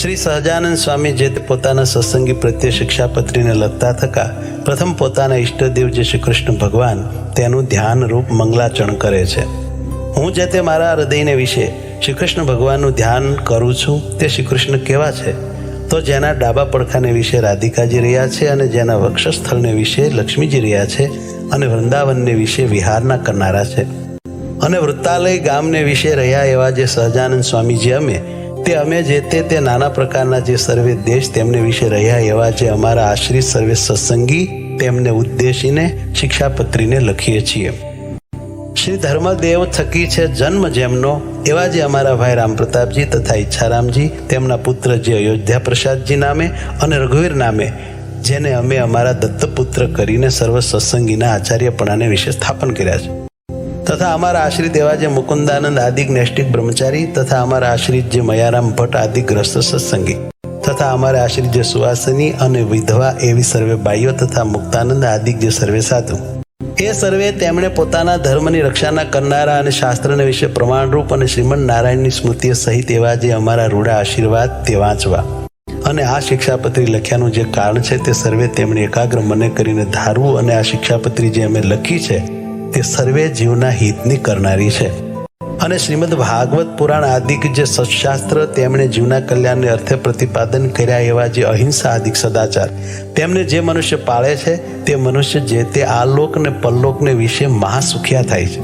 શ્રી સહજાનંદ સ્વામી જે તે પોતાના સત્સંગી પ્રત્યે શિક્ષાપત્રીને લખતા થકા પ્રથમ પોતાના ઈષ્ટદેવ જે શ્રી કૃષ્ણ ભગવાન તેનું ધ્યાન રૂપ મંગલાચરણ કરે છે. હું જે તે મારા હૃદયને વિશે શ્રી કૃષ્ણ ભગવાનનું ધ્યાન કરું છું તે શ્રી કૃષ્ણ કેવા છે? તો જેના ડાબા પડખાને વિશે રાધિકાજી રહ્યા છે અને જેના વક્ષસ્થળને વિશે લક્ષ્મીજી રહ્યા છે અને વૃંદાવનને વિશે વિહારના કરનારા છે અને વૃત્તાલય ગામને વિશે રહ્યા એવા જે સહજાનંદ સ્વામીજી અમે જે તે નાના પ્રકારના જે સર્વે દેશ તેમને વિશે રહ્યા એવા જે અમારા આશ્રિત સર્વે સત્સંગી તેમને ઉદ્દેશીને શિક્ષાપત્રીને લખીએ છીએ. શ્રી ધર્મદેવ થકી છે જન્મ જેમનો એવા જે અમારા ભાઈ રામપ્રતાપજી તથા ઈચ્છારામજી તેમના પુત્ર જે અયોધ્યા પ્રસાદજી નામે અને રઘુવીર નામે જેને અમે અમારા દત્તપુત્ર કરીને સર્વ સત્સંગીના આચાર્યપણાને વિશે સ્થાપન કર્યા છે તથા અમારા આશ્રિત એવા જે મુકુંદાનંદ આદિક નૈષ્ટિક બ્રહ્મચારી તથા અમારા આશ્રિત જે મયારામ ભટ્ટ આદિ ગ્રસ્ત સત્સંગી તથા અમારા આશ્રિત જે સુવાસની અને વિધવા એવી સર્વે બાઈઓ તથા મુક્તાનંદ આદિક જે સર્વે સાધુ એ સર્વે તેમણે પોતાના ધર્મની રક્ષાના કરનારા અને શાસ્ત્રને વિશે પ્રમાણરૂપ અને શ્રીમદ નારાયણની સ્મૃતિઓ સહિત એવા જે અમારા રૂડા આશીર્વાદ તે વાંચવા અને આ શિક્ષાપત્રી લખ્યાનું જે કારણ છે તે સર્વે તેમણે એકાગ્ર મને કરીને ધારવું અને આ શિક્ષાપત્રી જે અમે લખી છે તે સર્વે જીવના હિતની કરનારી છે અને શ્રીમદ ભાગવત પુરાણ આદિક જે સત્શાસ્ત્ર તેમણે જીવના કલ્યાણને અર્થે પ્રતિપાદન કર્યા એવા જે અહિંસા આદિક સદાચાર તેમને જે મનુષ્ય પાળે છે તે મનુષ્ય જે તે આલોક ને પરલોકને વિશે મહાસુખિયા થાય છે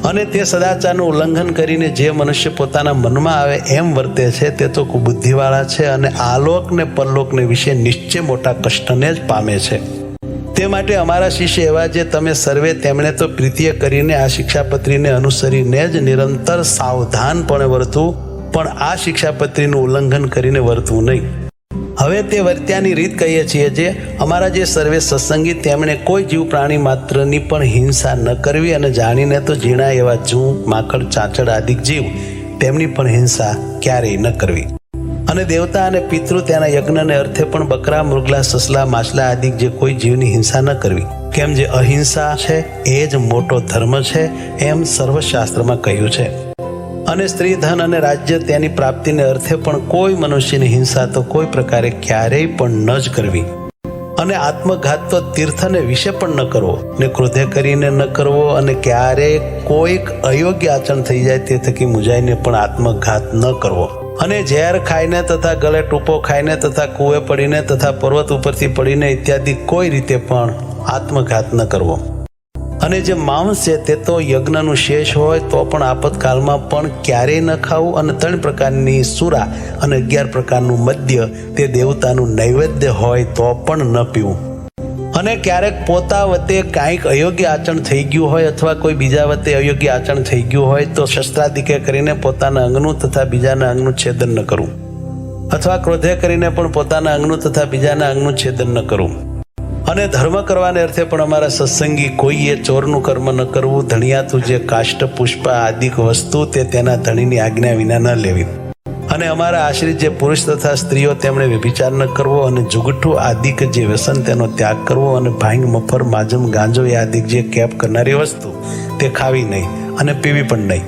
અને તે સદાચારનું ઉલ્લંઘન કરીને જે મનુષ્ય પોતાના મનમાં આવે એમ વર્તે છે તે તો કુબુદ્ધિવાળા છે અને આલોક ને પરલોકને વિશે નિશ્ચય મોટા કષ્ટને જ પામે છે. તે માટે અમારા શિષ્ય એવા જે તમે સર્વે તેમણે તો પ્રીતિય કરીને આ શિક્ષાપત્રીને અનુસરીને જ નિરંતર સાવધાનપણે વર્તવું પણ આ શિક્ષાપત્રીનું ઉલ્લંઘન કરીને વર્તવું નહીં. હવે તે વર્ત્યાની રીત કહીએ છીએ જે અમારા જે સર્વે સત્સંગી તેમણે કોઈ જીવ પ્રાણી માત્રની પણ હિંસા ન કરવી અને જાણીને તો ઝીણા એવા જૂ માકડ ચાંચડ આદિક જીવ તેમની પણ હિંસા ક્યારેય ન કરવી અને દેવતા અને પિતૃ તેના યજ્ઞને અર્થે પણ બકરા મૃગલા સસલા માછલા આદિ જે કોઈ જીવની હિંસા ન કરવી કેમ જે અહિંસા છે એ જ મોટો ધર્મ છે એમ સર્વશાસ્ત્રમાં કહ્યું છે. અને સ્ત્રી ધન અને રાજ્ય તેની પ્રાપ્તિને અર્થે પણ કોઈ મનુષ્યની હિંસા તો કોઈ પ્રકારે ક્યારેય પણ ન જ કરવી અને આત્મઘાત તો તીર્થને વિશે પણ ન કરવો ને ક્રોધે કરીને ન કરવો અને ક્યારેય કોઈક અયોગ્ય આચરણ થઈ જાય તે થકી મુજાઈને પણ આત્મઘાત ન કરવો અને ઝેર ખાઈને તથા ગળે ટૂંપો ખાઈને તથા કૂએ પડીને તથા પર્વત ઉપરથી પડીને ઇત્યાદિ કોઈ રીતે પણ આત્મઘાત ન કરવો અને જે માંસ છે તે તો યજ્ઞનું શેષ હોય તો પણ આપતકાળમાં પણ ક્યારેય ન ખાવું અને 3 પ્રકારની સુરા અને 11 પ્રકારનું મદ્ય તે દેવતાનું નૈવેદ્ય હોય તો પણ ન પીવું અને ક્યારેક પોતા વતે કાંઈક અયોગ્ય આચરણ થઈ ગયું હોય અથવા કોઈ બીજા વતે અયોગ્ય આચરણ થઈ ગયું હોય તો શસ્ત્રાદિકે કરીને પોતાના અંગનું તથા બીજાના અંગનું છેદન ન કરવું અથવા ક્રોધે કરીને પણ પોતાના અંગનું તથા બીજાના અંગનું છેદન ન કરવું અને ધર્મ કરવાને અર્થે પણ અમારા સત્સંગી કોઈએ ચોરનું કર્મ ન કરવું ધણિયાતું જે કાષ્ટ પુષ્પ આદિક વસ્તુ તે તેના ધણીની આજ્ઞા વિના ન લેવી અને અમારા આશ્રિત જે પુરુષ તથા સ્ત્રીઓ તેમણે વ્યભિચાર ન કરવો અને જુગઠું આદિક જે વ્યસન તેનો ત્યાગ કરવો અને ભાંગ મફર માજમ ગાંજો એ આદિક જે કેપ કરનારી વસ્તુ તે ખાવી નહીં અને પીવી પણ નહીં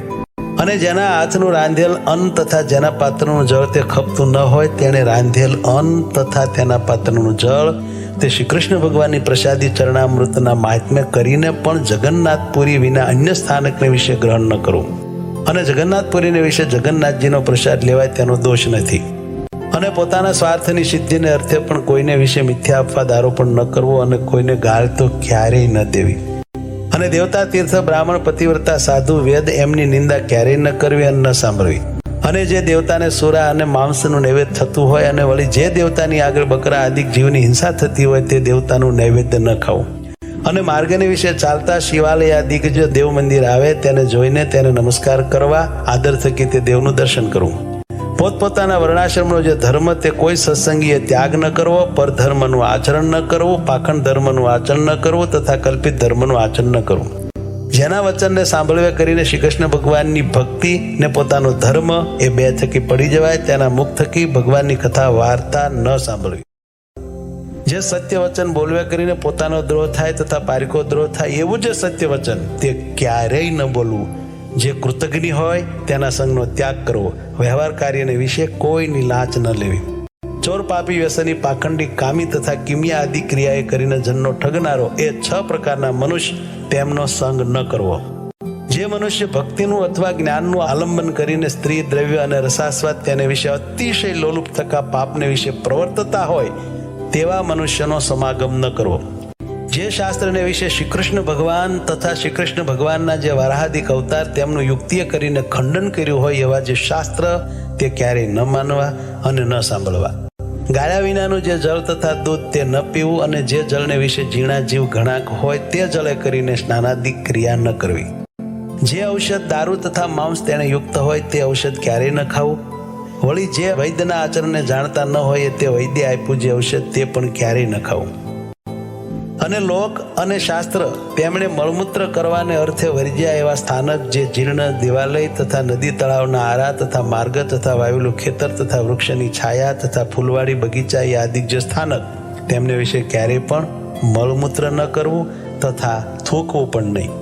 અને જેના હાથનું રાંધેલ અન્ન તથા જેના પાત્રનું જળ તે ખપતું ન હોય તેણે રાંધેલ અન્ન તથા તેના પાત્રનું જળ તે શ્રી કૃષ્ણ ભગવાનની પ્રસાદી ચરણામૃતના મહાત્મ્ય કરીને પણ જગન્નાથપુરી વિના અન્ય સ્થાનકને વિશે ગ્રહણ ન કરવું અને જગન્નાથપુરીને વિશે જગન્નાથજીનો પ્રસાદ લેવાય તેનો દોષ નથી અને પોતાના સ્વાર્થની સિદ્ધિને અર્થે પણ કોઈને વિશે મિથ્યા અપવાદ આરોપણ ન કરવો અને કોઈને ગાળ તો ક્યારેય ન દેવી અને દેવતા તીર્થ બ્રાહ્મણ પતિવ્રતા સાધુ વેદ એમની નિંદા ક્યારેય ન કરવી અને ન સાંભળવી અને જે દેવતાને સુરા અને માંસનું નૈવેદ્ય થતું હોય અને વળી જે દેવતાની આગળ બકરા આદિક જીવની હિંસા થતી હોય તે દેવતાનું નૈવેદ્ય ન ખાવું અને માર્ગને વિશે ચાલતા શિવાલય આદિક જે દેવ મંદિર આવે તેને જોઈને તેને નમસ્કાર કરવા આદર થકી તે દેવનું દર્શન કરવું પોતપોતાના વર્ણાશ્રમનો જે ધર્મ તે કોઈ સત્સંગીએ ત્યાગ ન કરવો પરધર્મનું આચરણ ન કરવું પાખંડ ધર્મનું આચરણ ન કરવું તથા કલ્પિત ધર્મનું આચરણ ન કરવું જેના વચનને સાંભળવે કરીને શ્રી કૃષ્ણ ભગવાનની ભક્તિ ને પોતાનો ધર્મ એ બે થકી પડી જવાય તેના મુખ થકી ભગવાનની કથા વાર્તા ન સાંભળવી જે સત્ય વચન બોલવે કરીને પોતાનો દ્રોહ થાય તથા પારિકો દ્રોહ થાય એવું જે સત્ય વચન તે ક્યારેય ન બોલવું જે કૃતજ્ઞ હોય તેના સંગનો ત્યાગ કરવો, વ્યવહાર કાર્યને વિશે કોઈની લાંચ ન લેવી. ચોર, પાપી, વ્યસની, પાખંડી, કામી તથા કિમિયા આદિ ક્રિયાએ કરીને જનનો ઠગનારો એ 6 પ્રકારના મનુષ્ય, તેમનો સંગ ન કરવો. જે મનુષ્ય ભક્તિનું અથવા જ્ઞાનનું આલંબન કરીને સ્ત્રી, દ્રવ્ય અને રસાસ્વાદ તેને વિશે અતિશય લોલુપ થકા પાપને વિશે પ્રવર્તતા હોય તેવા મનુષ્યનો સમાગમ ન કરવો. જે શાસ્ત્રને વિશે શ્રી કૃષ્ણ ભગવાન તથા શ્રી કૃષ્ણ ભગવાનના જે વારાહાદિક અવતાર તેમનું યુક્તિએ કરીને ખંડન કર્યું હોય એવા જે શાસ્ત્ર તે ક્યારેય ન માનવા અને ન સાંભળવા. ગાળ્યા વિનાનું જે જળ તથા દૂધ તે ન પીવું અને જે જળને વિશે ઝીણા જીવ ઘણાક હોય તે જળે કરીને સ્નાનાદિક ક્રિયા ન કરવી. જે ઔષધ, દારૂ તથા માંસ તેને યુક્ત હોય તે ઔષધ ક્યારેય ન ખાવું. વળી જે વૈદ્યના આચરણને જાણતા ન હોય તે વૈદ્ય આપ્યું જે ઔષધ તે પણ ક્યારેય ન ખાવું. અને લોક અને શાસ્ત્ર તેમણે મળમૂત્ર કરવાને અર્થે વર્જ્યા એવા સ્થાનક જે જીર્ણ દેવાલય તથા નદી તળાવના આરા તથા માર્ગ તથા વાવેલું ખેતર તથા વૃક્ષની છાયા તથા ફૂલવાડી બગીચા એ આદિક જે સ્થાનક તેમને વિશે ક્યારેય પણ મળમૂત્ર ન કરવું તથા થૂકવું પણ નહીં.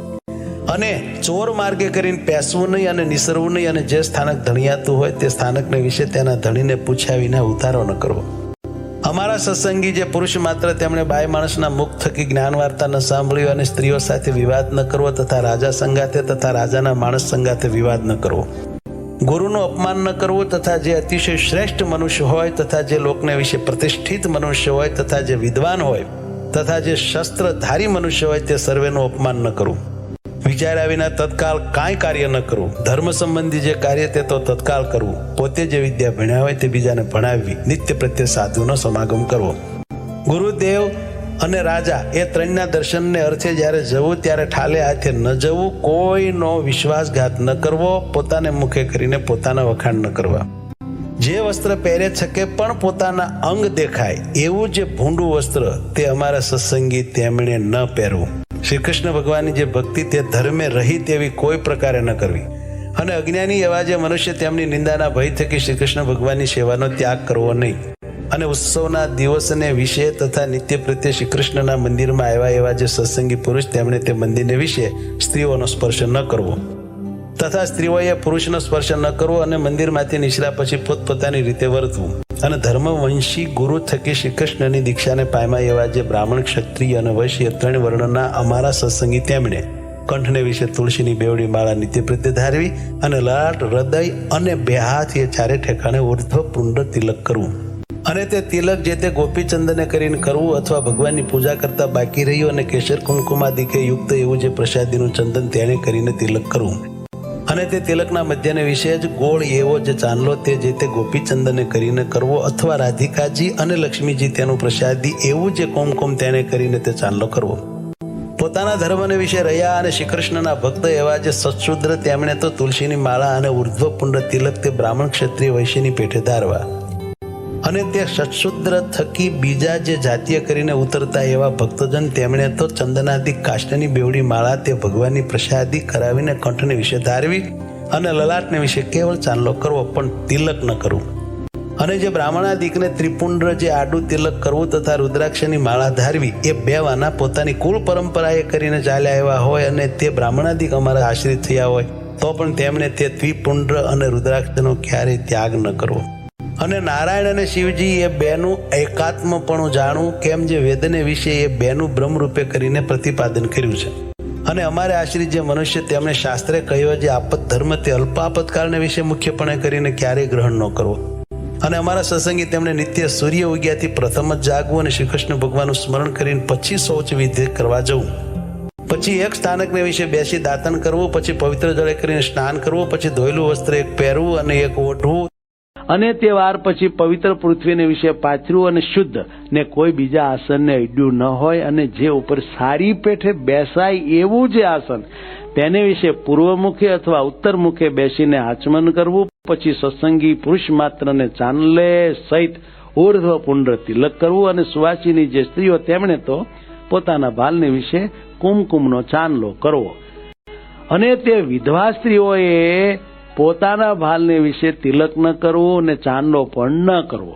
અને ચોર માર્ગે કરીને પેસવું નહીં અને નિસરવું નહીં. અને જે સ્થાનક ધણિયાતું હોય તે સ્થાનકને વિશે તેના ધણીને પૂછ્યા વિના ઉતારો ન કરવો. અમારા સત્સંગી જે પુરુષ માત્ર તેમણે બાય માણસના મુખ થકી જ્ઞાન વાર્તા ન સાંભળ્યું અને સ્ત્રીઓ સાથે વિવાદ ન કરવો તથા રાજા સંગાથે તથા રાજાના માણસ સંગાથે વિવાદ ન કરવો. ગુરુનું અપમાન ન કરવું તથા જે અતિશય શ્રેષ્ઠ મનુષ્ય હોય તથા જે લોકને વિશે પ્રતિષ્ઠિત મનુષ્ય હોય તથા જે વિદ્વાન હોય તથા જે શસ્ત્રધારી મનુષ્ય હોય તે સર્વેનું અપમાન ન કરવું. વિચાર્યા વિના તત્કાળ કાંઈ કાર્ય ન કરવું. ધર્મ સંબંધી જે કાર્ય તે તો તત્કાળ કરવું. પોતે જે વિદ્યા ભણ્યા હોય તે બીજાને ભણાવવી. નિત્ય પ્રત્યે સાધુનો સમાગમ કરવો. ગુરુદેવ અને રાજા એ ત્રણના દર્શનને અર્થે જ્યારે જવું ત્યારે ઠાલે હાથે ન જવું. કોઈનો વિશ્વાસઘાત ન કરવો. પોતાને મુખે કરીને પોતાના વખાણ ન કરવા. જે વસ્ત્ર પહેરે છકે પણ પોતાના અંગ દેખાય એવું જે ભૂંડું વસ્ત્ર તે અમારા સત્સંગી તેમણે ન પહેરવું. શ્રી કૃષ્ણ ભગવાનની જે ભક્તિ તે ધર્મે રહી તેવી કોઈ પ્રકારે ન કરવી. અને અજ્ઞાની એવા જે મનુષ્ય તેમની નિંદાના ભય થકી શ્રી કૃષ્ણ ભગવાનની સેવાનો ત્યાગ કરવો નહીં. અને ઉત્સવના દિવસને વિશે તથા નિત્ય પ્રત્યે શ્રી કૃષ્ણના મંદિરમાં આવ્યા એવા જે સત્સંગી પુરુષ તેમણે તે મંદિરને વિશે સ્ત્રીઓનો સ્પર્શ ન કરવો તથા સ્ત્રીઓએ પુરુષનો સ્પર્શ ન કરવો. અને મંદિરમાંથી નીકળ્યા પછી પોતપોતાની રીતે વર્તવું. અને ધર્મવંશી ગુરુ થકી શ્રી કૃષ્ણની દીક્ષાને પામ્યા એવા જે બ્રાહ્મણ, ક્ષત્રિય અને વૈશ્ય 3 વર્ણના અમારા સત્સંગી તેમણે કંઠને વિશે તુલસીની બેવડી માળા નિત્ય પ્રત્યે ધારવી અને લલાટ, હૃદય અને 2 હાથ એ ચારે ઠેકાણે ઉર્ધ્વ પુંડ તિલક કરવું. અને તે તિલક જે તે ગોપીચંદને કરીને કરવું અથવા ભગવાનની પૂજા કરતા બાકી રહ્યું અને કેસર કુમકુમાદિકે યુક્ત એવું જે પ્રસાદીનું ચંદન તેને કરીને તિલક કરવું. અને તે તિલકના મધ્યને વિશે જ ગોળ એવો જે ચાંદલો તે જે તે ગોપીચંદને કરીને કરવો અથવા રાધિકાજી અને લક્ષ્મીજી તેનું પ્રસાદી એવું જે કુમકુમ તેને કરીને તે ચાંદલો કરવો. પોતાના ધર્મને વિશે રહ્યા અને શ્રી કૃષ્ણના ભક્ત એવા જે સત્શુદ્ર તેમણે તો તુલસીની માળા અને ઉર્ધ્વ પુંડ તિલક તે બ્રાહ્મણ, ક્ષત્રિય, વૈશ્યની પેઠે ધારવા. અને તે સત્શુદ્ર થકી બીજા જે જાતીય કરીને ઉતરતા એવા ભક્તજન તેમણે તો ચંદનાદિક કાષ્ટની બેવડી માળા તે ભગવાનની પ્રસાદી કરાવીને કંઠને વિશે ધારવી અને લલાટને વિશે કેવળ ચાંદલો કરવો પણ તિલક ન કરવું. અને જે બ્રાહ્મણાદિકને ત્રિપુંડ જે આડું તિલક કરવું તથા રુદ્રાક્ષની માળા ધારવી એ 2 વાના પોતાની કુળ પરંપરાએ કરીને ચાલ્યા આવ્યા હોય અને તે બ્રાહ્મણાદિક અમારા આશ્રિત થયા હોય તો પણ તેમણે તે ત્રિપુંડ અને રુદ્રાક્ષનો ક્યારેય ત્યાગ ન કરવો. અને નારાયણ અને શિવજી એ 2નું એકાત્મપણું જાણવું કેમ જે વેદને વિશે એ 2નું બ્રહ્મ રૂપે કરીને પ્રતિપાદન કર્યું છે. અને અમારે આશ્રિત જે મનુષ્ય તેમણે શાસ્ત્રે કહ્યો જે આપત ધર્મ તે અલ્પ આપતકાળને વિશે મુખ્યપણે કરીને ક્યારેય ગ્રહણ ન કરવો. અને અમારા સત્સંગી તેમણે નિત્ય સૂર્ય ઉગ્યાથી પ્રથમ જ જાગવું અને શ્રી કૃષ્ણ ભગવાનનું સ્મરણ કરીને પછી શૌચ વિધિ કરવા જવું. પછી એક સ્થાનકને વિશે બેસી દાતન કરવું, પછી પવિત્ર જળે કરીને સ્નાન કરવું, પછી ધોયેલું વસ્ત્ર એક પહેરવું અને એક ઓઢવું અને તે વાર પછી પવિત્ર પૃથ્વીને વિશે પાથર્યું અને શુદ્ધ ને કોઈ બીજા આસનને અડ્યું ન હોય અને જે ઉપર સારી પેઠે બેસાય એવું જે આસન તેને વિશે પૂર્વમુખે અથવા ઉત્તરમુખે બેસીને આચમન કરવું. પછી સત્સંગી પુરુષ માત્રને ચાંદલે સહિત ઉર્ધ્વ પુંડ તિલક કરવું. અને સુવાસીની જે સ્ત્રીઓ તેમણે તો પોતાના ભાલને વિશે કુમકુમનો ચાંદલો કરવો. અને તે વિધવા સ્ત્રીઓએ પોતાના ભાલને વિશે તિલક ન કરવો અને ચાંદલો પણ ન કરવો.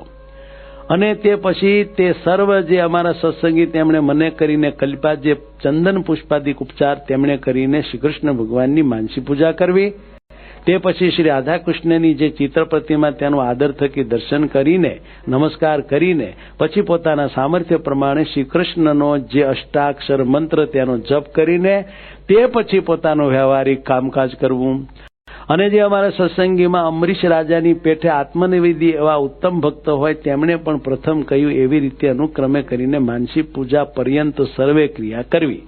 અને તે પછી તે સર્વ જે અમારા સત્સંગી તેમણે મને કરીને કલ્પ્યા જે ચંદન પુષ્પાદિક ઉપચાર તેમણે કરીને શ્રી કૃષ્ણ ભગવાનની માનસી પૂજા કરવી. તે પછી શ્રી રાધા કૃષ્ણની જે ચિત્ર પ્રતિમા તેનું આદર થકી દર્શન કરીને નમસ્કાર કરીને પછી પોતાના સામર્થ્ય પ્રમાણે શ્રી કૃષ્ણનો જે અષ્ટાક્ષર મંત્ર તેનો જપ કરીને તે પછી પોતાનું વ્યવહારિક કામકાજ કરવું. અને જે અમારા સત્સંગીમાં અમરીશ રાજાની પેઠે આત્મનિવેદી એવા ઉત્તમ ભક્ત હોય તેમણે પણ પ્રથમ કહ્યું એવી રીતે અનુક્રમે કરીને માનસી પૂજા પર્યંત સર્વે ક્રિયા કરવી.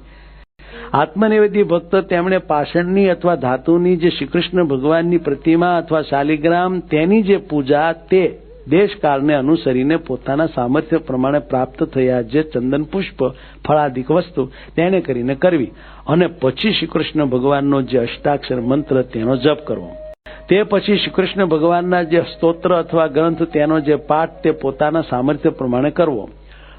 આત્મનિવેદી ભક્ત તેમણે પાષાણની અથવા ધાતુની જે શ્રીકૃષ્ણ ભગવાનની પ્રતિમા અથવા શાલિગ્રામ તેની જે પૂજા તે દેશકાળને અનુસરીને પોતાના સામર્થ્ય પ્રમાણે પ્રાપ્ત થયા જે ચંદન પુષ્પ ફળાદિક વસ્તુ તેને કરીને કરવી. અને પછી શ્રીકૃષ્ણ ભગવાનનો જે અષ્ટાક્ષર મંત્ર તેનો જપ કરવો. તે પછી શ્રીકૃષ્ણ ભગવાનના જે સ્તોત્ર અથવા ગ્રંથ તેનો જે પાઠ તે પોતાના સામર્થ્ય પ્રમાણે કરવો.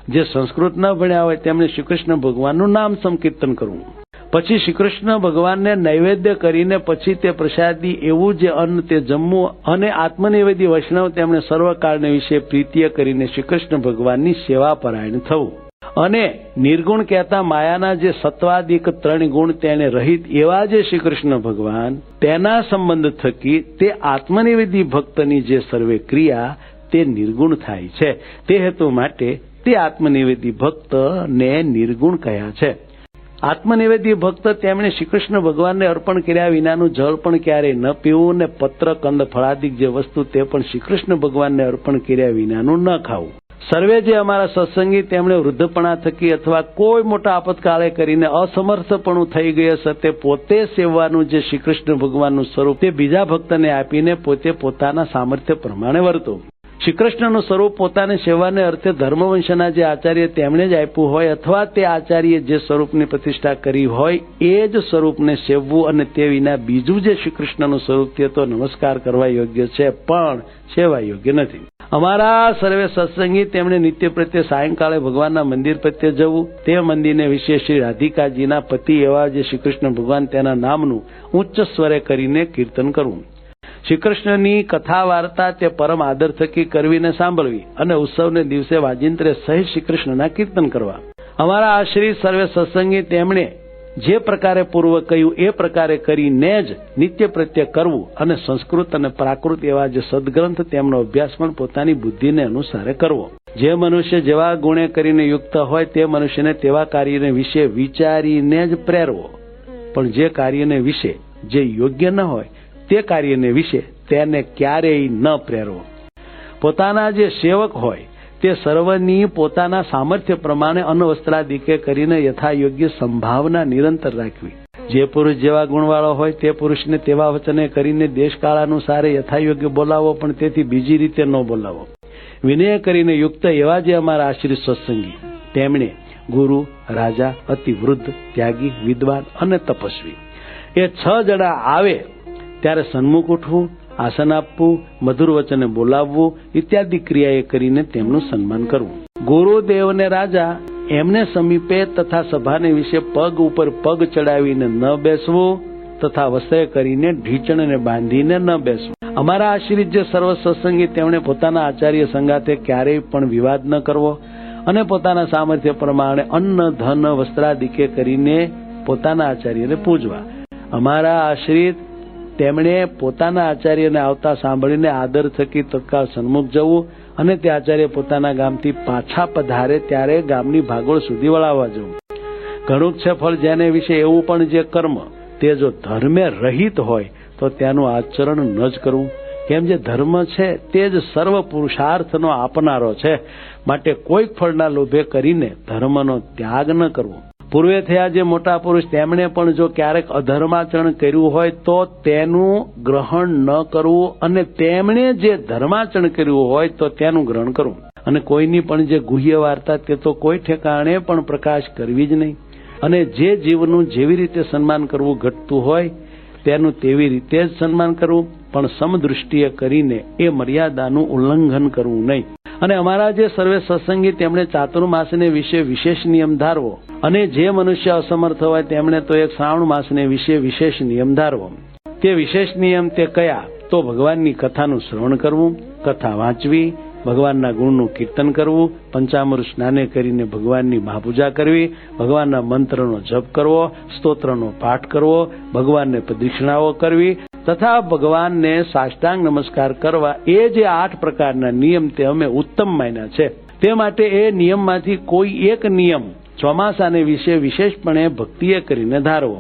જે સંસ્કૃત ન ભણ્યા હોય તેમણે શ્રીકૃષ્ણ ભગવાનનું નામ સંકીર્તન કરવું. પછી શ્રીકૃષ્ણ ભગવાનને નૈવેદ્ય કરીને પછી તે પ્રસાદી એવું જે અન્ન તે જમવું. અને આત્મનિવેદી વૈષ્ણવ તેમણે સર્વકાળને વિશે પ્રીતિય કરીને શ્રીકૃષ્ણ ભગવાનની સેવા પરાયણ થવું. અને નિર્ગુણ કહેતા માયાના જે સત્વાદિક 3 ગુણ તેને રહિત એવા જે શ્રીકૃષ્ણ ભગવાન તેના સંબંધ થકી તે આત્મનિવેદી ભક્તની જે સર્વે ક્રિયા તે નિર્ગુણ થાય છે. તે હેતુ માટે તે આત્મનિવેદી ભક્તને નિર્ગુણ કહ્યા છે. આત્મનિવેદી ભક્ત તેમણે શ્રીકૃષ્ણ ભગવાનને અર્પણ કર્યા વિનાનું જળ પણ ક્યારેય ન પીવું ને પત્ર કંદ ફળાદિક જે વસ્તુ તે પણ શ્રીકૃષ્ણ ભગવાનને અર્પણ કર્યા વિનાનું ન ખાવું. સર્વે જે અમારા સત્સંગી તેમણે વૃદ્ધપણા થકી અથવા કોઈ મોટા આપતકાળે કરીને અસમર્થપણું થઈ ગયે છે તે પોતે સેવવાનું જે શ્રીકૃષ્ણ ભગવાનનું સ્વરૂપ તે બીજા ભક્તને આપીને પોતે પોતાના સામર્થ્ય પ્રમાણે વર્તો. શ્રીકૃષ્ણનું સ્વરૂપ પોતાને સેવાને અર્થે ધર્મવંશના જે આચાર્ય તેમણે જ આપ્યું હોય અથવા તે આચાર્ય જે સ્વરૂપની પ્રતિષ્ઠા કરી હોય એ જ સ્વરૂપને સેવવું અને તે વિના બીજું જે શ્રીકૃષ્ણનું સ્વરૂપ તે તો નમસ્કાર કરવા યોગ્ય છે પણ સેવા યોગ્ય નથી. અમારા સર્વે સત્સંગી તેમણે નિત્ય પ્રત્યે સાયંકાળે ભગવાનના મંદિર પ્રત્યે જવું. તે મંદિરને વિશે શ્રી રાધિકાજીના પતિ એવા જે શ્રીકૃષ્ણ ભગવાન તેના નામનું ઉચ્ચ સ્વરે કરીને કીર્તન કરવું. શ્રીકૃષ્ણની કથા વાર્તા તે પરમ આદર થકી કરવીને સાંભળવી અને ઉત્સવને દિવસે વાજિંત્રે સહિત શ્રીકૃષ્ણના કીર્તન કરવા. અમારા આશ્રિત સર્વે સત્સંગી તેમણે જે પ્રકારે પૂર્વ કહ્યું એ પ્રકારે કરીને જ નિત્ય પ્રત્યે કરવું અને સંસ્કૃત અને પ્રાકૃત એવા જે સદગ્રંથ તેમનો અભ્યાસ પણ પોતાની બુદ્ધિને અનુસારે કરવો. જે મનુષ્ય જેવા ગુણે કરીને યુક્ત હોય તે મનુષ્યને તેવા કાર્યને વિશે વિચારીને જ પ્રેરવો. પણ જે કાર્યને વિશે જે યોગ્ય ન હોય તે કાર્યને વિશે તેને ક્યારેય ન પ્રેરવો. પોતાના જે સેવક હોય તે સર્વની પોતાના સામર્થ્ય પ્રમાણે અન્નવસ્ત્રાદિકે કરીને યથાયોગ્ય સંભાવના નિરંતર રાખવી. જે પુરુષ જેવા ગુણવાળો હોય તે પુરુષને તેવા વચને કરીને દેશકાળ અનુસારે યથાયોગ્ય બોલાવો પણ તેથી બીજી રીતે ન બોલાવો. વિનય કરીને યુક્ત એવા જે અમારા આશ્રિત સત્સંગી તેમણે ગુરુ, રાજા, અતિ વૃદ્ધ, ત્યાગી, વિદ્વાન અને તપસ્વી એ 6 જણા આવે ત્યારે સન્મુખ ઉઠવું, આસન આપવું, મધુર વચને બોલાવવું ઇત્યાદિ ક્રિયાએ કરીને તેમનું સન્માન કરવું. ગુરુદેવને રાજા એમને સમીપે તથા સભાને વિશે પગ ઉપર પગ ચડાવીને ન બેસવું તથા વસ્ત્રે કરીને ઢીચણને બાંધીને ન બેસવું. અમારા આશ્રિત જે સર્વ સત્સંગી તેમણે પોતાના આચાર્ય સંગાથે ક્યારેય પણ વિવાદ ન કરવો અને પોતાના સામર્થ્ય પ્રમાણે અન્ન, ધન, વસ્ત્રાદિકે કરીને પોતાના આચાર્યને પૂજવા. અમારા આશ્રિત તેમણે પોતાના આચાર્યને આવતા સાંભળીને આદર થકી તત્કાળ સન્મુખ જવું અને તે આચાર્ય પોતાના ગામથી પાછા પધારે ત્યારે ગામની ભાગોળ સુધી વળાવવા જવું. ઘણું છે ફળ જેને વિશે એવું પણ જે કર્મ તે જો ધર્મે રહિત હોય તો તેનું આચરણ ન જ કરવું. કેમ જે ધર્મ છે તે જ સર્વ પુરુષાર્થનો આપનારો છે. માટે કોઈક ફળના લોભે કરીને ધર્મનો ત્યાગ ન કરવો. પૂર્વે થયા જે મોટા પુરુષ તેમણે પણ જો ક્યારેક અધર્માચરણ કર્યું હોય તો તેનું ગ્રહણ ન કરવું અને તેમણે જે ધર્માચરણ કર્યું હોય તો તેનું ગ્રહણ કરવું. અને કોઈની પણ જે ગુહ્ય વાર્તા તે તો કોઈ ઠેકાણે પણ પ્રકાશ કરવી જ નહીં. અને જે જીવનું જેવી રીતે સન્માન કરવું ઘટતું હોય તેનું તેવી રીતે જ સન્માન કરવું પણ સમદૃષ્ટિએ કરીને એ મર્યાદાનું ઉલ્લંઘન કરવું નહીં. અને અમારા જે સર્વે સત્સંગી તેમણે ચાતુર્માસને વિશે વિશેષ નિયમ ધારવો અને જે મનુષ્ય અસમર્થ હોય તેમણે તો એક શ્રાવણ માસને વિશે વિશેષ નિયમ ધારવો. તે વિશેષ નિયમ તે કયા તો ભગવાનની કથાનું શ્રવણ કરવું, કથા વાંચવી, ભગવાનના ગુણનું કીર્તન કરવું, પંચામૃત સ્નાને કરીને ભગવાનની મહાપૂજા કરવી, ભગવાનના મંત્રનો જપ કરવો, સ્તોત્રનો પાઠ કરવો, ભગવાનને પ્રદક્ષિણાઓ કરવી તથા ભગવાનને સાષ્ટાંગ નમસ્કાર કરવા, એ જે 8 પ્રકારના નિયમ તે અમે ઉત્તમ માન્યા છે. તે માટે એ નિયમમાંથી કોઈ એક નિયમ ચોમાસાને વિશે વિશેષપણે ભક્તિએ કરીને ધારવો.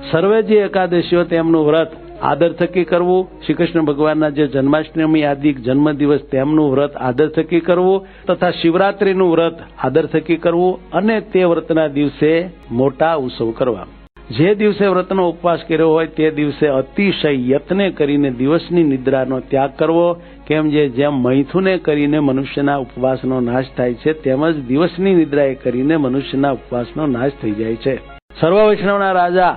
સર્વે જે એકાદશીઓ તેમનું વ્રત આદર થકી કરવું, શ્રી કૃષ્ણ ભગવાનના જે જન્માષ્ટમી આદિ જન્મદિવસ તેમનું વ્રત આદર થકી કરવું તથા શિવરાત્રીનું વ્રત આદર થકી કરવું અને તે વ્રતના દિવસે મોટા ઉત્સવ કરવા. જે દિવસે વ્રતનો ઉપવાસ કર્યો હોય તે દિવસે અતિશય યત્ને કરીને દિવસની નિદ્રાનો ત્યાગ કરવો. કેમ જેમ મૈથુને કરીને મનુષ્યના ઉપવાસનો નાશ થાય છે તેમજ દિવસની નિદ્રાએ કરીને મનુષ્યના ઉપવાસનો નાશ થઈ જાય છે. સર્વ વૈષ્ણવના રાજા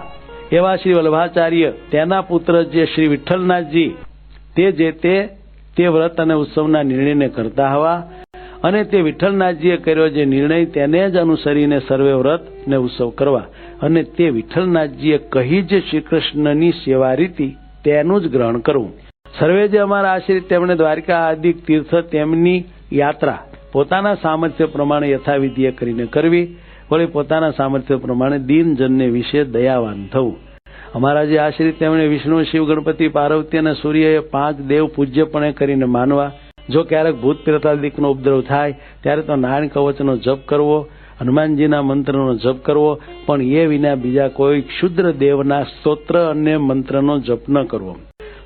એવા શ્રી વલ્લભાચાર્ય તેના પુત્ર જે શ્રી વિઠ્ઠલનાથજી તે વ્રત અને ઉત્સવના નિર્ણયને કરતા હવા અને તે વિઠ્ઠલનાથજીએ કર્યો જે નિર્ણય તેને જ અનુસરીને સર્વે વ્રત ને ઉત્સવ કરવા અને તે વિઠ્ઠલનાથજીએ કહી જે શ્રી કૃષ્ણની સેવા રીતિ તેનું જ ગ્રહણ કરવું. સર્વે જે અમારા આશ્રિત તેમણે દ્વારિકા આદિ તીર્થ તેમની યાત્રા પોતાના સામર્થ્ય પ્રમાણે યથાવિધિએ કરીને કરવી. વળી પોતાના સામર્થ્ય પ્રમાણે દીનજનને વિશે દયાવાન થવું. અમારા જે આશ્રિત તેમણે વિષ્ણુ, શિવ, ગણપતિ, પાર્વતી અને સૂર્ય એ 5 દેવ પૂજ્યપણે કરીને માનવા. જો ક્યારેક ભૂત પ્રેતાદિકનો ઉપદ્રવ થાય ત્યારે તો નારાયણ કવચનો જપ કરવો, હનુમાનજીના મંત્રનો જપ કરવો, પણ એ વિના બીજા કોઈ ક્ષુદ્ર દેવના સ્તોત્ર અને મંત્રનો જપ ન કરવો.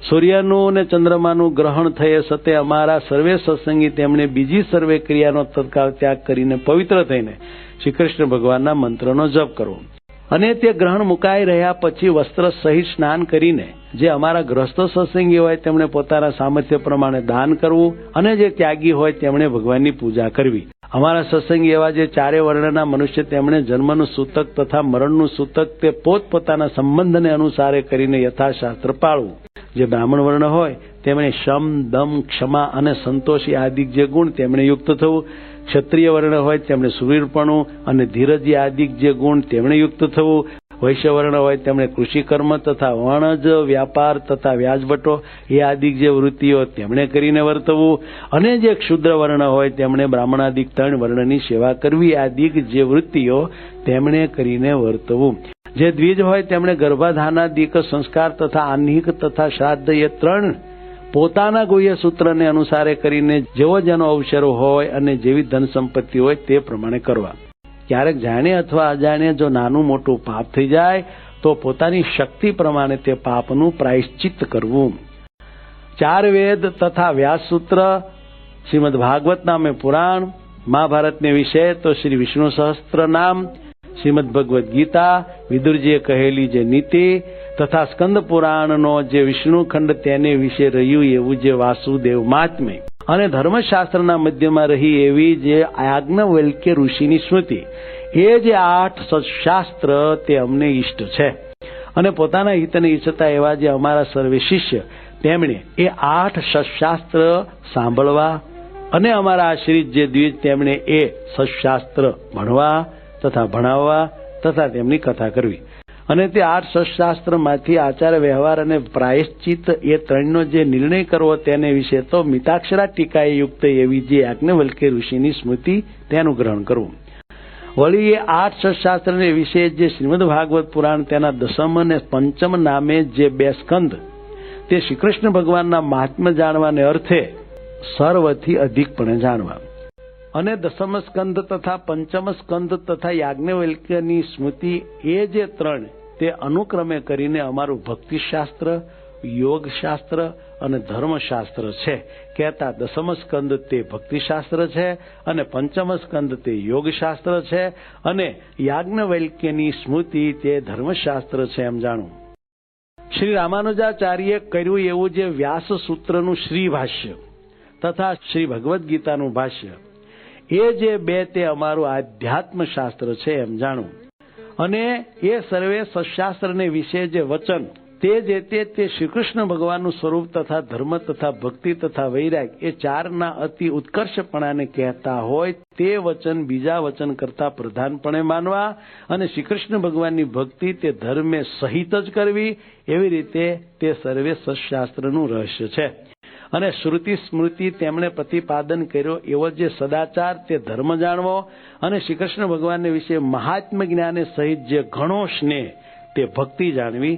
સૂર્યનું અને ચંદ્રમાનું ગ્રહણ થયે સતે અમારા સર્વે સત્સંગી તેમણે બીજી સર્વે ક્રિયાનો તત્કાળ ત્યાગ કરીને પવિત્ર થઈને શ્રી કૃષ્ણ ભગવાનના મંત્રનો જપ કરવો. અને તે ગ્રહણ મુકાઈ રહ્યા પછી વસ્ત્ર સહિત સ્નાન કરીને જે અમારા ગ્રસ્તો સત્સંગી હોય તેમણે પોતાના સામર્થ્ય પ્રમાણે દાન કરવું અને જે ત્યાગી હોય તેમણે ભગવાનની પૂજા કરવી. અમારા સત્સંગી એવા જે 4 વર્ણના મનુષ્ય તેમણે જન્મનું સૂતક તથા મરણનું સૂતક તે પોતપોતાના સંબંધને અનુસારે કરીને યથાશાસ્ત્ર પાળવું. જે બ્રાહ્મણ વર્ણ હોય તેમણે શમ, દમ, ક્ષમા અને સંતોષી આદિ જે ગુણ તેમણે યુક્ત થવું. ક્ષત્રિય વર્ણ હોય તેમણે સુવીરપણું અને ધીરજી આદિ જે ગુણ તેમણે યુક્ત થવું. વૈશ્ય વર્ણ હોય તેમણે કૃષિકર્મ તથા વણજ, વ્યાપાર તથા વ્યાજવટો એ આદિ જે વૃત્તિઓ તેમણે કરીને વર્તવું. અને જે ક્ષુદ્ર વર્ણ હોય તેમણે બ્રાહ્મણાદિક 3 વર્ણની સેવા કરવી આદિ જે વૃત્તિઓ તેમણે કરીને વર્તવું. જે દ્વિજ હોય તેમણે ગર્ભાધાનાદિક સંસ્કાર તથા આહ્નિક તથા શ્રાદ્ધ એ 3 પોતાના ગુહ્ય સૂત્રને અનુસારે કરીને જેવો જેનો અવસરો હોય અને જેવી ધન સંપત્તિ હોય તે પ્રમાણે કરવા. ક્યારેક જાણે અથવા અજાણે જો નાનું મોટું પાપ થઈ જાય તો પોતાની શક્તિ પ્રમાણે તે પાપનું પ્રાયશ્ચિત્ત કરવું. 4 વેદ તથા વ્યાસસૂત્ર, શ્રીમદ ભાગવત નામે પુરાણ, મહાભારતને વિશે તો શ્રી વિષ્ણુ સહસ્ત્ર નામ, શ્રીમદ ભગવદ્ ગીતા, વિદુરજીએ કહેલી જે નીતિ તથા સ્કંદ પુરાણનો જે વિષ્ણુ ખંડ તેને વિશે રહ્યું એવું જે વાસુદેવ મહાત્મ્ય અને ધર્મશાસ્ત્રના મધ્યમાં રહી એવી જે યાજ્ઞવલ્ક્ય ઋષિની સ્મૃતિ એ જે 8 સત્શાસ્ત્ર તે અમને ઈષ્ટ છે. અને પોતાના હિતને ઈચ્છતા એવા જે અમારા સર્વે શિષ્ય તેમણે એ 8 સત્શાસ્ત્ર સાંભળવા અને અમારા આશ્રિત જે દ્વિજ તેમણે એ સત્શાસ્ત્ર ભણવા તથા ભણાવવા તથા તેમની કથા કરવી. અને તે 8 સત્શાસ્ત્રમાંથી આચાર વ્યવહાર અને પ્રાયશ્ચિત એ 3નો જે નિર્ણય કરવો તેને વિશે તો મિતાક્ષરા ટીકાએ યુક્ત એવી જે યાજ્ઞવલ્ક્ય ઋષિની સ્મૃતિ તેનું ગ્રહણ કરવું. વળી એ 8 સત્શાસ્ત્રને વિશે જે શ્રીમદ ભાગવત પુરાણ તેના 10મ અને 5મ નામે જે 2 સ્કંદ તે શ્રી કૃષ્ણ ભગવાનના મહાત્મ્ય જાણવાને અર્થે સર્વથી અધિકપણે જાણવા. અને 10મ સ્કંદ તથા 5મ સ્કંદ તથા યાજ્ઞવલ્ક્યની સ્મૃતિ એ જે 3 તે અનુક્રમે કરીને અમારું ભક્તિશાસ્ત્ર, યોગશાસ્ત્ર અને ધર્મશાસ્ત્ર છે. કહેતા 10મ સ્કંદ તે ભક્તિશાસ્ત્ર છે અને 5મ સ્કંદ તે યોગશાસ્ત્ર છે અને યાજ્ઞવલ્ક્યની સ્મૃતિ તે ધર્મશાસ્ત્ર છે એમ જાણવું. શ્રી રામાનુજાચાર્યે કર્યું એવું જે વ્યાસ સૂત્રનું શ્રી ભાષ્ય તથા શ્રી ભગવદ્ ગીતાનું ભાષ્ય એ જે 2 તે અમારું આધ્યાત્મ શાસ્ત્ર છે એમ જાણવું. અને એ સર્વે સત્શાસ્ત્રને વિશે જે વચન તે જે તે શ્રી કૃષ્ણ ભગવાનનું સ્વરૂપ તથા ધર્મ તથા ભક્તિ તથા વૈરાગ એ 4ના અતિ ઉત્કર્ષપણાને કહેતા હોય તે વચન બીજા વચન કરતા પ્રધાનપણે માનવા અને શ્રી કૃષ્ણ ભગવાનની ભક્તિ તે ધર્મે સહિત જ કરવી. એવી રીતે તે સર્વે સત્શાસ્ત્રનું રહસ્ય છે. અને શ્રુતિ સ્મૃતિ તેમણે પ્રતિપાદન કર્યો એવો જે સદાચાર તે ધર્મ જાણવો, અને શ્રી કૃષ્ણ ભગવાનને વિશે મહાત્મ્ય જ્ઞાને સહિત જે ઘણો સ્નેહ તે ભક્તિ જાણવી,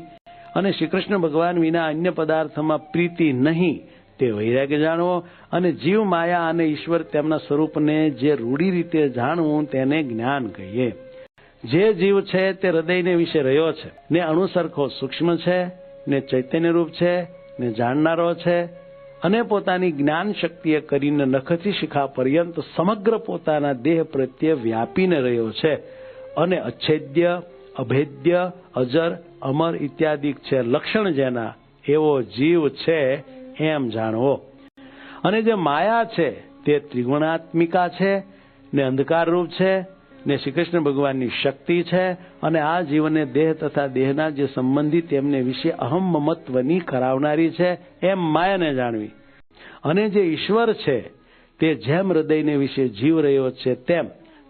અને શ્રી કૃષ્ણ ભગવાન વિના અન્ય પદાર્થમાં પ્રીતિ નહીં તે વૈરાગ્ય જાણવો, અને જીવ માયા અને ઈશ્વર તેમના સ્વરૂપને જે રૂઢી રીતે જાણવું તેને જ્ઞાન કહીએ. જે જીવ છે તે હૃદયને વિશે રહ્યો છે ને અણુસરખો સૂક્ષ્મ છે ને ચૈતન્યરૂપ છે ને જાણનારો છે, અને પોતાની જ્ઞાન શક્તિએ કરીને નખથી શિખા પર્યંત સમગ્ર પોતાના દેહ પ્રત્યે વ્યાપીને રહ્યો છે, અને અચ્છેદ્ય અભેદ્ય અજર અમર ઇત્યાદિ છે લક્ષણ જેના એવો જીવ છે એમ જાણવો. અને જે માયા છે તે ત્રિગુણાત્મિકા છે ને અંધકારરૂપ છે ને શ્રી કૃષ્ણ ભગવાનની શક્તિ છે, અને આ જીવને દેહ તથા દેહના જે સંબંધી તેમને વિશે અહમ મમત્વની કરાવનારી છે એમ માયાને જાણવી. અને જે ઈશ્વર છે તે જેમ હૃદયને વિશે જીવ રહ્યો છે તેમ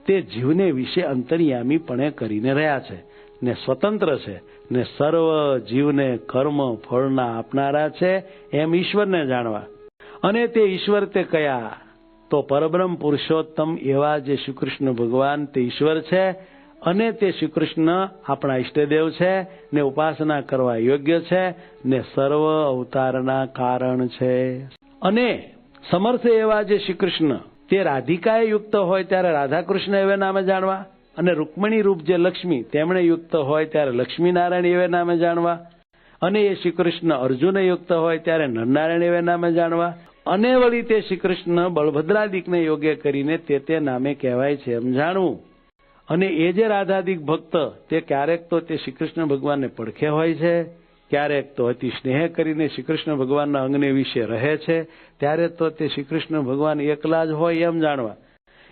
તે જીવને વિશે અંતર્યામીપણે કરીને રહ્યા છે ને સ્વતંત્ર છે ને સર્વ જીવને કર્મ ફળના આપનારા છે એમ ઈશ્વરને જાણવા. અને તે ઈશ્વર તે કયા? તો પરબ્રહ્મ પુરુષોત્તમ એવા જે શ્રી કૃષ્ણ ભગવાન તે ઈશ્વર છે, અને તે શ્રી કૃષ્ણ આપણા ઈષ્ટદેવ છે ને ઉપાસના કરવા યોગ્ય છે ને સર્વ અવતારના કારણ છે. અને સમર્થ એવા જે શ્રી કૃષ્ણ તે રાધિકાએ યુક્ત હોય ત્યારે રાધાકૃષ્ણ એવે નામે જાણવા, અને રૂકમણી રૂપ જે લક્ષ્મી તેમણે યુક્ત હોય ત્યારે લક્ષ્મીનારાયણ એવે નામે જાણવા, અને એ શ્રી કૃષ્ણ અર્જુને યુક્ત હોય ત્યારે નરનારાયણ એવે નામે જાણવા, અને વળી તે શ્રી કૃષ્ણ બળભદ્રાદિકને યોગ્ય કરીને તે નામે કહેવાય છે એમ જાણવું. અને એ જે રાધાદિક ભક્ત તે ક્યારેક તો તે શ્રી કૃષ્ણ ભગવાનને પડખે હોય છે, ક્યારેક તો અતિ સ્નેહ કરીને શ્રી કૃષ્ણ ભગવાનના અંગને વિશે રહે છે, ત્યારે તો તે શ્રી કૃષ્ણ ભગવાન એકલા જ હોય એમ જાણવા.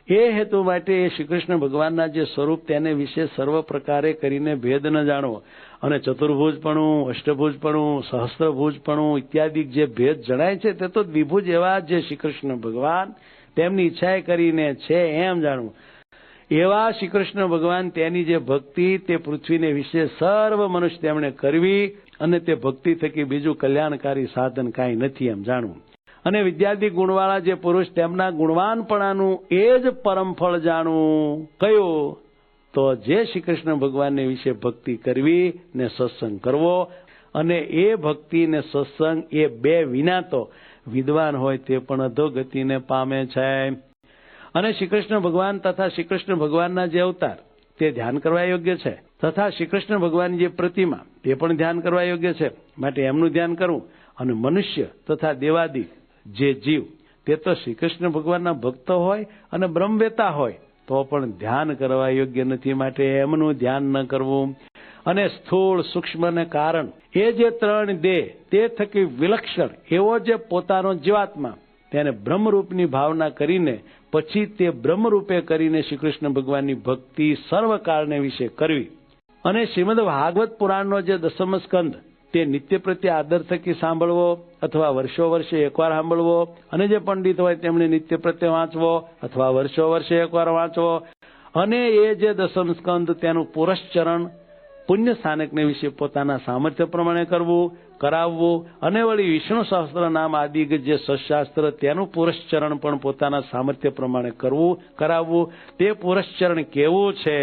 એ હેતુ માટે એ શ્રી કૃષ્ણ ભગવાનના જે સ્વરૂપ તેને વિશે સર્વ પ્રકારે કરીને ભેદ ન જાણવો, અને ચતુર્ભુજપણું, અષ્ટભુજપણું, સહસ્ત્રભુજપણું ઇત્યાદિ જે ભેદ જણાય છે તે તો દ્વિભુજ એવા જે શ્રી કૃષ્ણ ભગવાન તેમની ઈચ્છાએ કરીને છે એમ જાણવું. એવા શ્રી કૃષ્ણ ભગવાન તેની જે ભક્તિ તે પૃથ્વીને વિશે સર્વ મનુષ્ય તેમણે કરવી, અને તે ભક્તિ થકી બીજું કલ્યાણકારી સાધન કાંઈ નથી એમ જાણવું. અને વિદ્યાર્થી ગુણવાળા જે પુરુષ તેમના ગુણવાનપણાનું એ જ પરમ ફળ જાણવું. કયું? તો જે શ્રી કૃષ્ણ ભગવાનને વિશે ભક્તિ કરવી ને સત્સંગ કરવો, અને એ ભક્તિ ને સત્સંગ એ બે વિના તો વિદ્વાન હોય તે પણ અધોગતિને પામે છે. અને શ્રી કૃષ્ણ ભગવાન તથા શ્રી કૃષ્ણ ભગવાનના જે અવતાર તે ધ્યાન કરવા યોગ્ય છે, તથા શ્રી કૃષ્ણ ભગવાનની જે પ્રતિમા તે પણ ધ્યાન કરવા યોગ્ય છે, માટે એમનું ધ્યાન કરવું. અને મનુષ્ય તથા દેવાદિક જે જીવ તે તો શ્રી કૃષ્ણ ભગવાનના ભક્ત હોય અને બ્રહ્મવેતા હોય તો પણ ધ્યાન કરવા યોગ્ય નથી, માટે એમનું ધ્યાન ન કરવું. અને સ્થૂળ સૂક્ષ્મ ને કારણ એ જે ત્રણ દેહ તે થકી વિલક્ષણ એવો જે પોતાનો જીવાત્મા તેને બ્રહ્મરૂપની ભાવના કરીને પછી તે બ્રહ્મરૂપે કરીને શ્રી કૃષ્ણ ભગવાનની ભક્તિ સર્વકાળને વિશે કરવી. અને શ્રીમદ ભાગવત પુરાણનો જે દસમ સ્કંદ તે નિત્ય પ્રત્યે આદર થકી સાંભળવો, અથવા વર્ષો વર્ષે એકવાર સાંભળવો, અને જે પંડિત હોય તેમણે નિત્ય પ્રત્યે વાંચવો અથવા વર્ષો વર્ષે એકવાર વાંચવો. અને એ જે દસમ સ્કંદ તેનું પુરશ્ચરણ પુણ્ય સ્થાનકને વિશે પોતાના સામર્થ્ય પ્રમાણે કરવું, કરાવવું. અને વળી વિષ્ણુ સહસ્ત્ર નામ આદિ જે સશાસ્ત્ર તેનું પુરશ્ચરણ પણ પોતાના સામર્થ્ય પ્રમાણે કરવું, કરાવવું. તે પુરશ્ચરણ કેવું છે?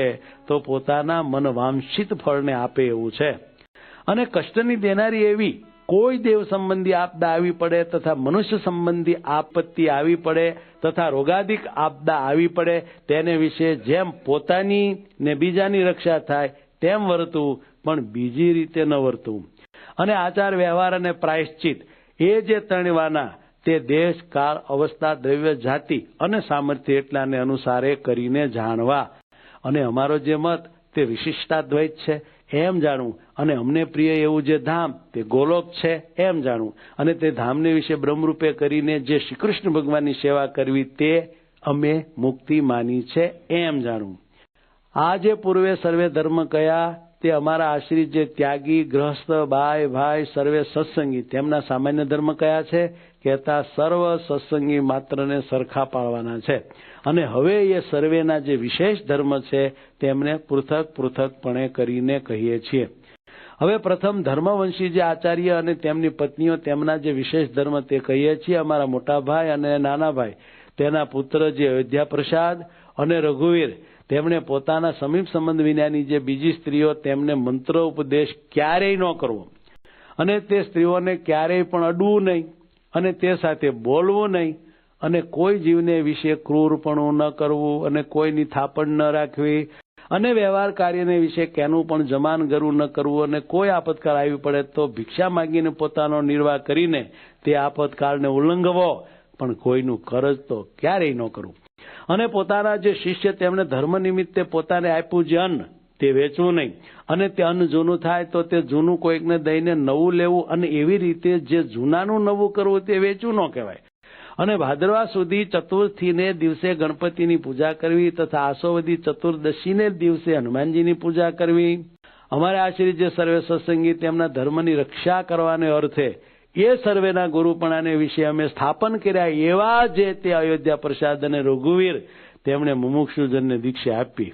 તો પોતાના મન વાંછિત ફળને આપે એવું છે. અને કષ્ટની દેનારી એવી કોઈ દેવ સંબંધી આપદા આવી પડે, તથા મનુષ્ય સંબંધી આપત્તિ આવી પડે, તથા રોગાદિક આપદા આવી પડે, તેને વિશે જેમ પોતાની ને બીજાની રક્ષા થાય તેમ વર્તવું, પણ બીજી રીતે ન વર્તવું. અને આચાર વ્યવહાર અને પ્રાયશ્ચિત એ જે ત્રણવાના તે દેશ કાળ અવસ્થા દ્રવ્ય જાતિ અને સામર્થ્ય એટલાને અનુસારે કરીને જાણવા. અને અમારો જે મત તે વિશિષ્ટાદ્વૈત છે એમ જાણવું. અને અમને પ્રિય એવું જે ધામ તે ગોલોક છે એમ જાણવું. અને તે ધામને વિશે બ્રહ્મરૂપે કરીને જે શ્રી કૃષ્ણ ભગવાનની સેવા કરવી તે અમે મુક્તિ માની છે એમ જાણવું. આ જે પૂર્વે સર્વે ધર્મ કયા તે અમારા આશ્રિત જે ત્યાગી, ગ્રહસ્થ, બાય, ભાઈ, સર્વે સત્સંગી તેમના સામાન્ય ધર્મ કયા છે? કહેતા સર્વ સત્સંગી માત્રને સરખા પાડવાના છે. અને હવે એ સર્વેના જે વિશેષ ધર્મ છે તેમને પૃથક પૃથકપણે કરીને કહીએ છીએ. હવે પ્રથમ ધર્મવંશી જે આચાર્ય અને તેમની પત્નીઓ તેમના જે વિશેષ ધર્મ તે કહીએ છીએ. અમારા મોટા ભાઈ અને નાના ભાઈ તેના પુત્ર જે અયોધ્યા પ્રસાદ અને રઘુવીર તેમણે પોતાના સમીપ સંબંધ વિનાની જે બીજી સ્ત્રીઓ તેમને મંત્ર ઉપદેશ ક્યારેય ન કરવો અને તે સ્ત્રીઓને ક્યારેય પણ અડવું નહીં અને તે સાથે બોલવું નહીં અને કોઈ જીવને વિશે ક્રૂરપણું ન કરવું અને કોઈની થાપણ ન રાખવી અને વ્યવહાર કાર્યને વિશે કેનું પણ જમાન ગરું ન કરવું અને કોઈ આપતકાળ આવી પડે તો ભિક્ષા માંગીને પોતાનો નિર્વાહ કરીને તે આપતકાળને ઉલ્લંઘવો, પણ કોઈનું કરજ તો ક્યારેય ન કરવું. અને પોતાના જે શિષ્ય તેમણે ધર્મ નિમિત્તે પોતાને આપ્યું જે અન્ન તે વેચવું નહીં અને તે અન્ન જૂનું થાય તો તે જૂનું કોઈકને દઈને નવું લેવું અને એવી રીતે જે જૂનાનું નવું કરવું તે વેચવું ન કહેવાય. અને ભાદરવા સુધી ચતુર્થીને દિવસે ગણપતિની પૂજા કરવી તથા આસોવદી ચતુર્દશીને દિવસે હનુમાનજીની પૂજા કરવી. અમારે આશ્રિત જે સર્વે સત્સંગી તેમના ધર્મની રક્ષા કરવાને અર્થે એ સર્વેના ગુરુપણાને વિશે અમે સ્થાપન કર્યા એવા જે તે અયોધ્યા પ્રસાદ અને રઘુવીર તેમણે મુમુક્ષુજનને દીક્ષા આપી.